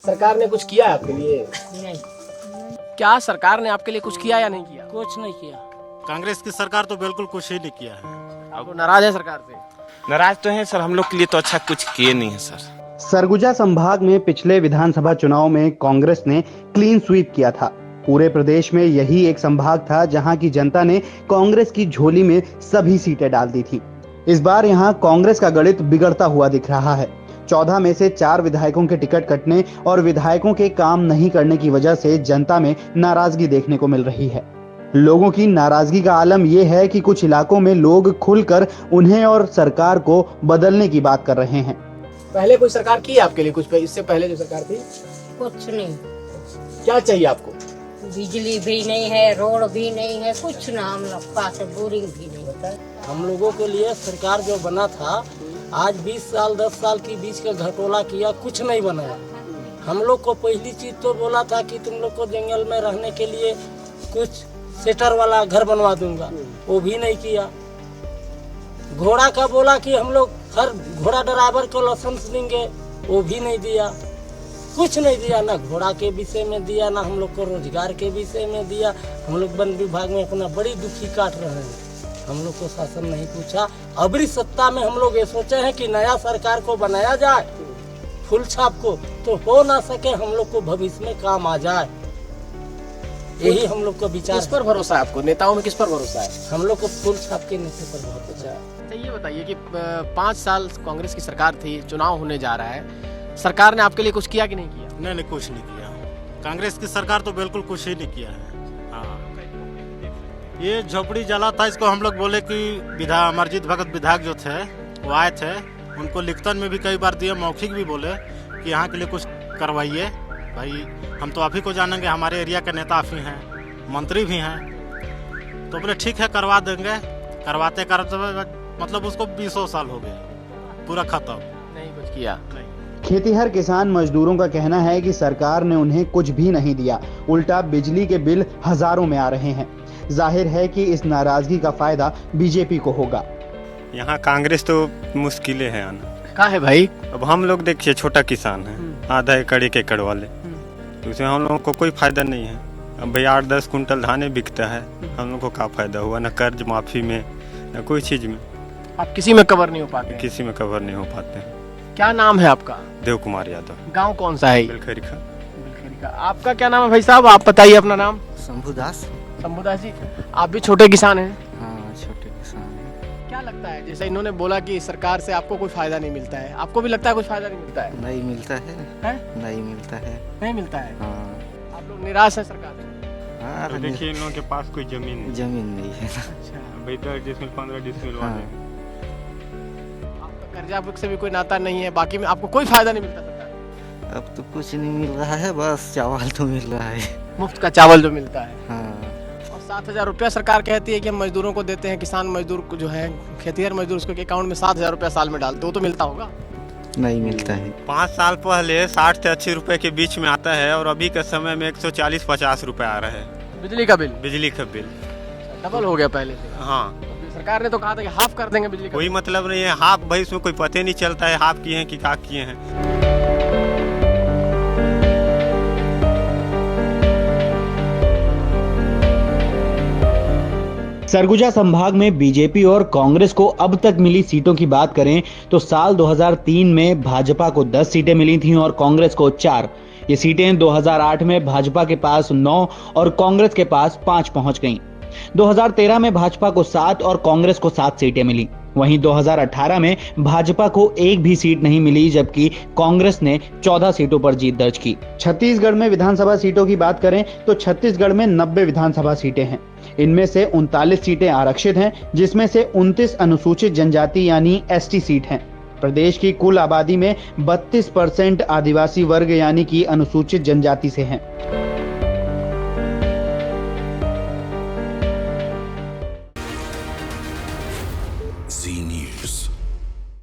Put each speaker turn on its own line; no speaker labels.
सरकार ने कुछ किया है आपके लिए?
नहीं,
क्या सरकार ने आपके लिए कुछ किया या नहीं किया?
कुछ नहीं किया।
कांग्रेस की सरकार तो बिल्कुल कुछ ही नहीं किया है।
आप लोग नाराज है सरकार से?
नाराज तो हैं सर, हम लोग के लिए तो अच्छा कुछ किए नहीं है सर।
सरगुजा संभाग में पिछले विधानसभा चुनाव में कांग्रेस ने क्लीन स्वीप किया था। पूरे प्रदेश में यही एक संभाग था जहां की जनता ने कांग्रेस की झोली में सभी सीटें डाल दी थी। इस बार यहां कांग्रेस का गणित बिगड़ता हुआ दिख रहा है। 14 में से 4 विधायकों के टिकट कटने और विधायकों के काम नहीं करने की वजह से जनता में नाराजगी देखने को मिल रही है। लोगों की नाराजगी का आलम यह है कि कुछ इलाकों में लोग खुलकर उन्हें और सरकार को बदलने की बात कर रहे हैं।
पहले कोई सरकार की आपके लिए कुछ? इससे पहले जो सरकार थी?
कुछ नहीं,
क्या चाहिए आपको?
बिजली भी नहीं है, रोड भी नहीं है, कुछ ना। हम लोग पास बोरिंग भी नहीं होता है।
हम लोगों के लिए सरकार जो बना था, आज 20 साल 10 साल के बीच का घटोला किया, कुछ नहीं बनाया। हम लोग को पहली चीज तो बोला था कि तुम लोग को जंगल में रहने के लिए कुछ सेटर वाला घर बनवा दूंगा, वो भी नहीं किया। घोड़ा का बोला कि हम लोग हर घोड़ा ड्राइवर को लाइसेंस देंगे, वो भी नहीं दिया। कुछ नहीं दिया, ना घोड़ा के विषय में दिया, ना हम लोग को रोजगार के विषय में दिया। हम लोग वन विभाग में अपना बड़ी दुखी काट रहे हैं। हम लोग को शासन नहीं पूछा। अबरी सत्ता में हम लोग ये सोचे हैं कि नया सरकार को बनाया जाए फुल छाप को, तो हो ना सके हम लोग को भविष्य में काम आ जाए। यही हम लोग का विचार।
किस पर भरोसा है आपको? नेताओं में किस पर भरोसा है?
हम लोग को फुल छाप के नेता पर भरोसा है।
तो ये बताइए कि 5 साल कांग्रेस की सरकार थी, चुनाव होने जा रहा है, सरकार ने आपके लिए कुछ किया कि नहीं किया?
नहीं, कुछ नहीं किया। कांग्रेस की सरकार तो बिल्कुल कुछ ही नहीं किया है। हाँ, ये झोपड़ी जला था, इसको हम लोग बोले कि अमरजीत भगत विधायक जो थे वो आए थे, उनको लिखतन में भी कई बार दिए, मौखिक भी बोले कि यहाँ के लिए कुछ करवाइए। भाई हम तो आप ही को जानेंगे, हमारे एरिया के नेता आप ही हैं, मंत्री भी हैं। तो बोले ठीक है करवा देंगे। करवाते मतलब उसको 20 साल हो गए, पूरा खत्म,
नहीं कुछ किया।
खेतीहर किसान मजदूरों का कहना है कि सरकार ने उन्हें कुछ भी नहीं दिया, उल्टा बिजली के बिल हजारों में आ रहे हैं। जाहिर है कि इस नाराजगी का फायदा बीजेपी को होगा।
यहाँ कांग्रेस तो मुश्किलें है आना।
कहा है भाई?
अब हम लोग देखिए छोटा किसान है, आधा एकड़ 1 एकड़ वाले, तो उसमें हम लोगों को कोई फायदा नहीं है। अब भाई 8-10 कुंटल धाने बिकता है, हम लोग को क्या फायदा हुआ? न कर्ज माफी में, न कोई चीज में।
आप किसी में कवर नहीं हो पाते?
किसी में कवर नहीं हो पाते हैं।
क्या नाम है आपका?
देव कुमार यादव।
गांव कौन सा है?
बिलखरी।
आपका क्या नाम है भाई साहब? आप बताइए अपना नाम।
शंभुदास।
शंभुदास जी, आप भी छोटे किसान हैं?
हाँ, छोटे किसान हैं।
क्या लगता है, जैसे इन्होंने बोला कि सरकार से आपको कोई फायदा नहीं मिलता है, आपको भी लगता है कुछ फायदा नहीं मिलता है?
नहीं मिलता है, नहीं मिलता है,
नहीं मिलता है।
हाँ।
आप लोग निराश है सरकार से?
हाँ,
तो देखिए इन लोगों के पास कोई
जमीन नहीं है।
अच्छा,
भाई 10 डिसमिल 15 डिसमिल वाले।
आपका कर्जा बुक से भी कोई नाता नहीं है, बाकी में आपको कोई फायदा नहीं मिलता सरकार से?
अब तो कुछ नहीं मिल रहा है, बस चावल तो मिल रहा है।
मुफ्त का चावल जो मिलता है।
हाँ।
और 7,000 रुपया सरकार कहती है कि हम मजदूरों को देते हैं, किसान मजदूर को जो है खेतीहर मजदूर, उसके अकाउंट में 7,000 रुपया साल में डालते हो, तो मिलता होगा?
नहीं मिलता है।
5 साल पहले 60 से 80 रुपए के बीच में आता है, और अभी के समय में 140-50 रुपए आ रहा है
बिजली का बिल।
बिजली का बिल।
डबल हो गया पहले से।
हाँ,
सरकार ने तो कहा था कि हाफ कर देंगे बिजली का।
कोई मतलब नहीं है हाफ, भाई उसमें कोई पता नहीं चलता है हाफ किए हैं कि क्या किए हैं।
सरगुजा संभाग में बीजेपी और कांग्रेस को अब तक मिली सीटों की बात करें तो साल 2003 में भाजपा को 10 सीटें मिली थीं और कांग्रेस को 4। ये सीटें 2008 में भाजपा के पास 9 और कांग्रेस के पास 5 पहुंच गईं। 2013 में भाजपा को 7 और कांग्रेस को 7 सीटें मिली। वहीं 2018 में भाजपा को एक भी सीट नहीं मिली, जबकि कांग्रेस ने 14 सीटों पर जीत दर्ज की। छत्तीसगढ़ में विधानसभा सीटों की बात करें तो छत्तीसगढ़ में 90 विधानसभा सीटें हैं। इनमें से 39 सीटें आरक्षित हैं, जिसमें से 29 अनुसूचित जनजाति यानी एसटी सीट हैं। प्रदेश की कुल आबादी में 32% आदिवासी वर्ग यानी कि अनुसूचित जनजाति से हैं।